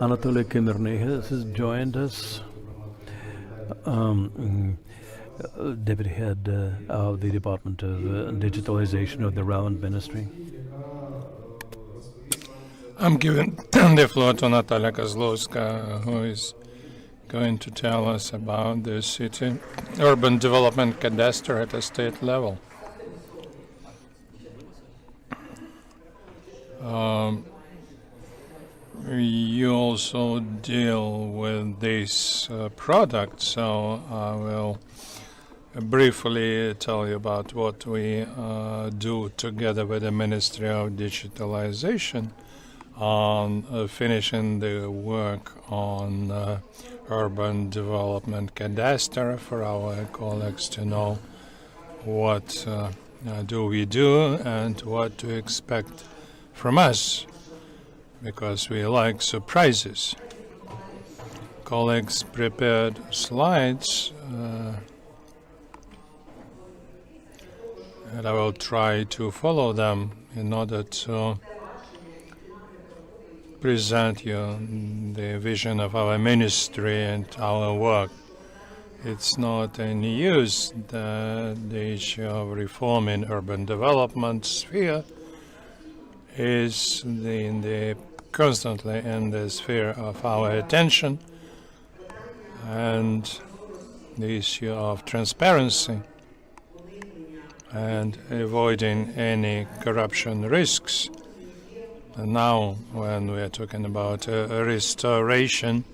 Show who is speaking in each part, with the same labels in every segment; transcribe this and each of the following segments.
Speaker 1: Nataliia Kozlovska has joined us, Deputy Head of the Department of Digitalization of the relevant ministry.
Speaker 2: I'm giving the floor to Nataliia Kozlovska, who is going to tell us about the city urban development cadastre at a state level. You also deal with this product, so I will briefly tell you about what we do together with the Ministry of Digitalization on finishing the work on urban development cadastre for our colleagues to know what do we do and what to expect from us, because we like surprises. Colleagues prepared slides and I will try to follow them in order to present you the vision of our ministry and our work. It's not any use that the issue of reform in urban development sphere is constantly in the sphere of our attention, and the issue of transparency and avoiding any corruption risks. And now, when we are talking about restoration,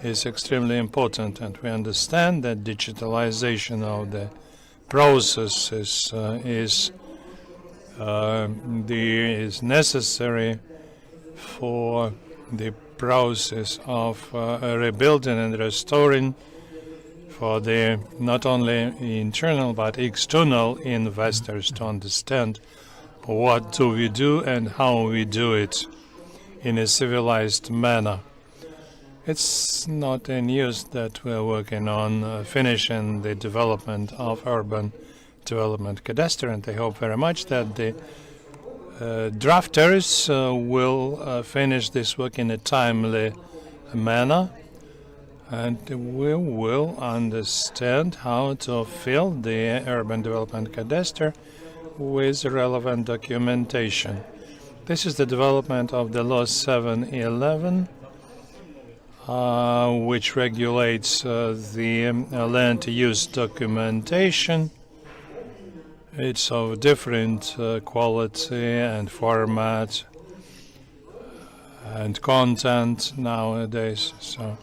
Speaker 2: is extremely important, and we understand that digitalization of the processes is necessary for the process of rebuilding and restoring for the not only internal but external investors to understand what do we do and how we do it in a civilized manner. It's not in use that we're working on finishing the development of urban development cadastre, and I hope very much that the drafters will finish this work in a timely manner, and we will understand how to fill the urban development cadastre with relevant documentation. This is the development of the Law 711, which regulates the land use documentation. It's of different quality and format and content nowadays, so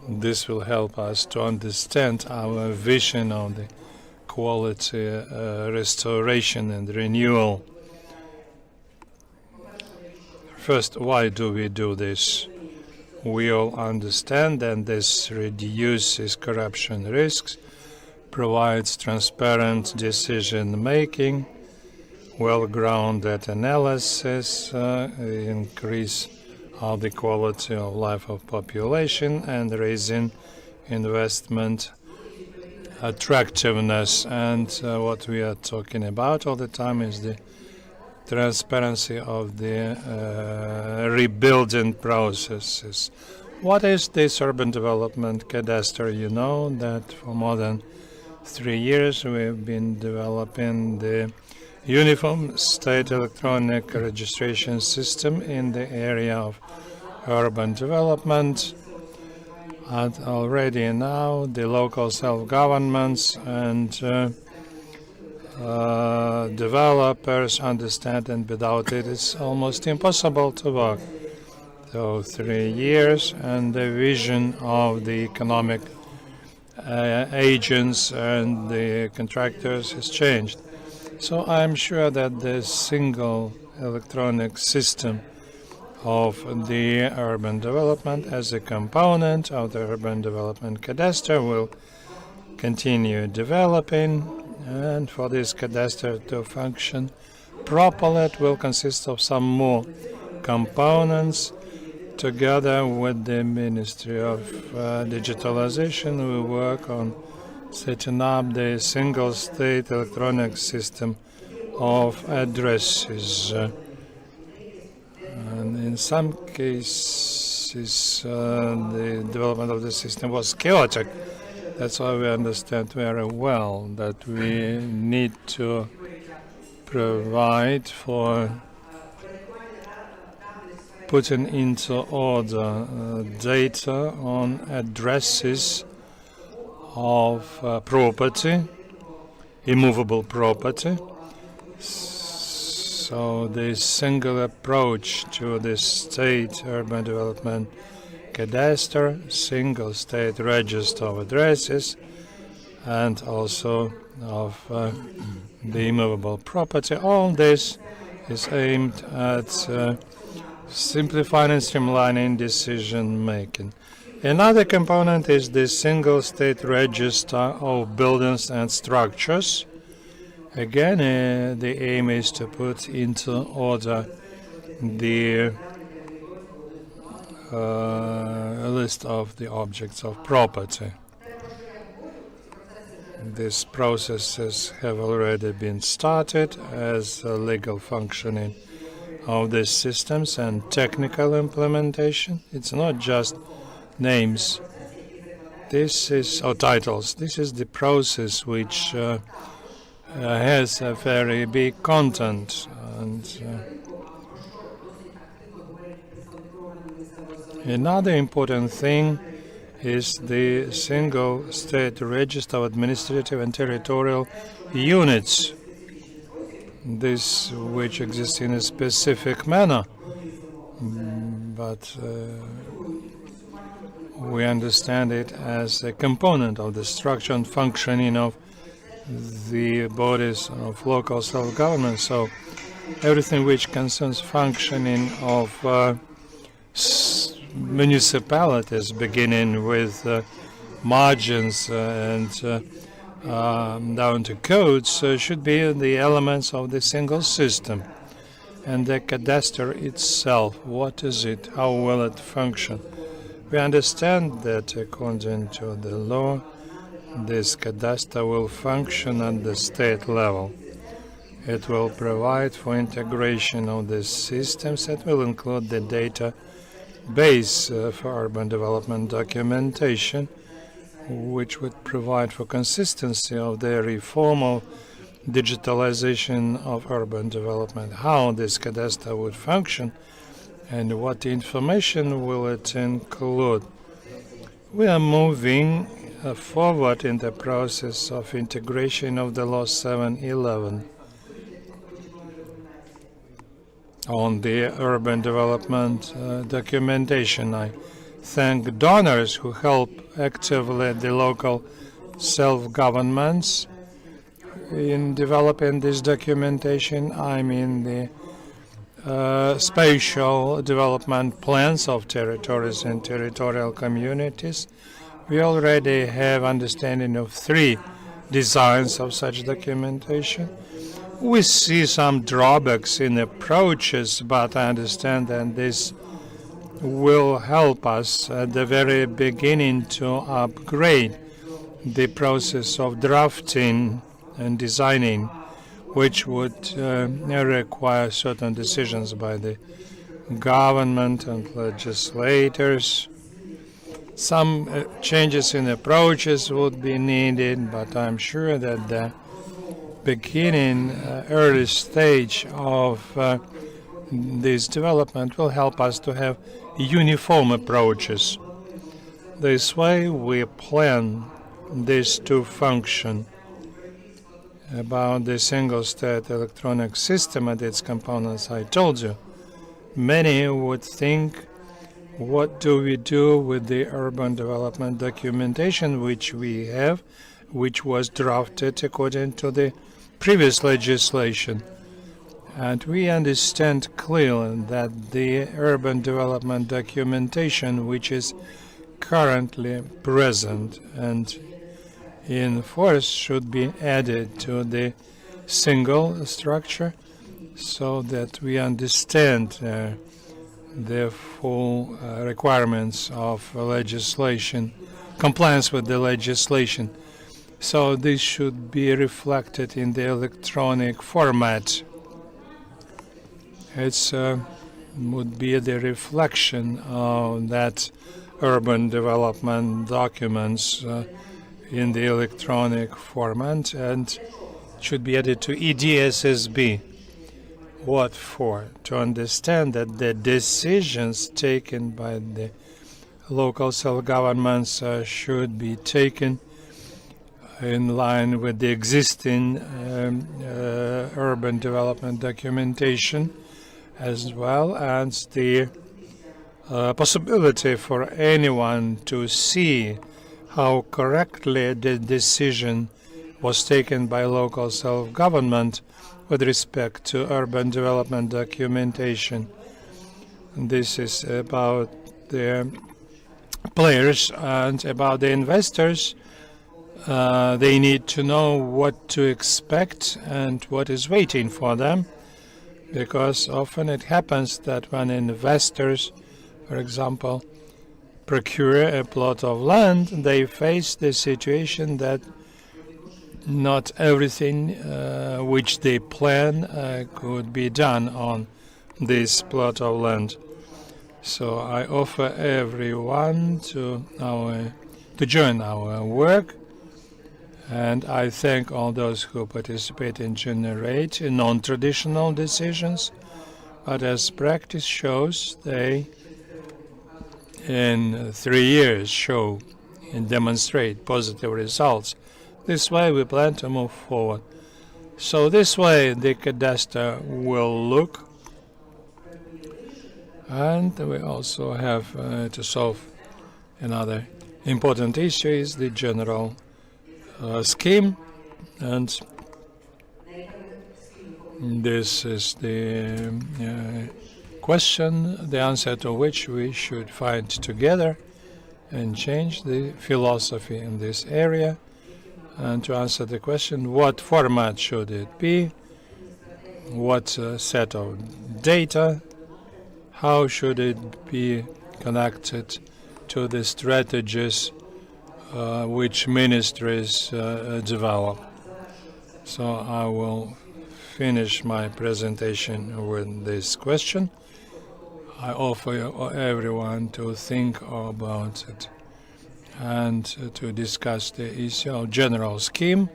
Speaker 2: this will help us to understand our vision on the quality restoration and renewal. First, why do we do this? We all understand that this reduces corruption risks, provides transparent decision-making, well-grounded analysis, increase of the quality of life of population, and raising investment attractiveness. And what we are talking about all the time is the transparency of the rebuilding processes. What is this urban development cadastre? You know that for more than 3 years we've been developing the uniform state electronic registration system in the area of urban development. And already now the local self-governments and developers understand, and without it it's almost impossible to work. So 3 years, and the vision of the economic agents and the contractors has changed. So I'm sure that the single electronic system of the urban development as a component of the urban development cadastre will continue developing, and for this cadastre to function properly it will consist of some more components. Together with the Ministry of Digitalization, we work on setting up the single state electronic system of addresses. And in some cases this is the development of the system was chaotic. That's why we understand very well that we need to provide for putting into order data on addresses of property, immovable property. So this single approach to the state urban development cadastre, single state register of addresses, and also of the immovable property, all this is aimed at simplifying and streamlining decision making. Another component is the single state register of buildings and structures. Again, the aim is to put into order the list of the objects of property. These processes have already been started as a legal functioning of these systems and technical implementation. It's not just names. This is titles. This is the process which has a very big content, and another important thing is the single state register of administrative and territorial units, this which exists in a specific manner, but we understand it as a component of the structure and functioning of the bodies of local self-government. So everything which concerns functioning of municipalities, beginning with margins and down to codes, should be the elements of the single system. And the cadastre itself, what is it? How will it function? We understand that according to the law, this cadastre will function at the state level. It will provide for integration of the systems that will include the data base for urban development documentation, which would provide for consistency of the reform of digitalization of urban development, how this cadastre would function, and what information will it include. We are moving forward in the process of integration of the Law 711 on the urban development documentation. I thank donors who help actively the local self-governments in developing this documentation. I mean the spatial development plans of territories and territorial communities. We already have understanding of 3 designs of such documentation. We see some drawbacks in approaches, but I understand that this will help us at the very beginning to upgrade the process of drafting and designing, which would require certain decisions by the government and legislators. Some changes in approaches would be needed, but I'm sure that the beginning, early stage of this development will help us to have uniform approaches. This way we plan this to function. About the single-state electronic system and its components, I told you. Many would think, what do we do with the urban development documentation which we have, which was drafted according to the previous legislation? And we understand clearly that the urban development documentation which is currently present and in force should be added to the single structure so that we understand the full requirements of legislation, compliance with the legislation. So this should be reflected in the electronic format. It's would be the reflection of that urban development documents in the electronic format, and should be added to EDSSB. What for? To understand that the decisions taken by the local self-governments should be taken in line with the existing urban development documentation, as well as the possibility for anyone to see how correctly the decision was taken by local self-government with respect to urban development documentation. This is about the players and about the investors. They need to know what to expect and what is waiting for them, because often it happens that when investors, for example, procure a plot of land, they face the situation that not everything which they plan could be done on this plot of land. So I offer everyone to join our work, and I thank all those who participate in generating non-traditional decisions, but as practice shows, they in 3 years show and demonstrate positive results. This way we plan to move forward. So this way the cadastre will look, and we also have to solve another important issue, is the general scheme, and this is the question, the answer to which we should find together and change the philosophy in this area. And to answer the question, what format should it be, what set of data, how should it be connected to the strategies which ministries develop. So I will finish my presentation with this question. I offer everyone to think about it and to discuss the issue of general scheme.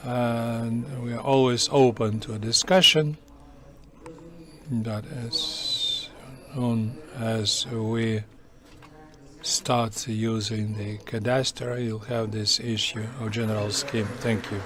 Speaker 2: And we are always open to discussion. That as soon as we start using the cadastre, you'll have this issue of general scheme. Thank you.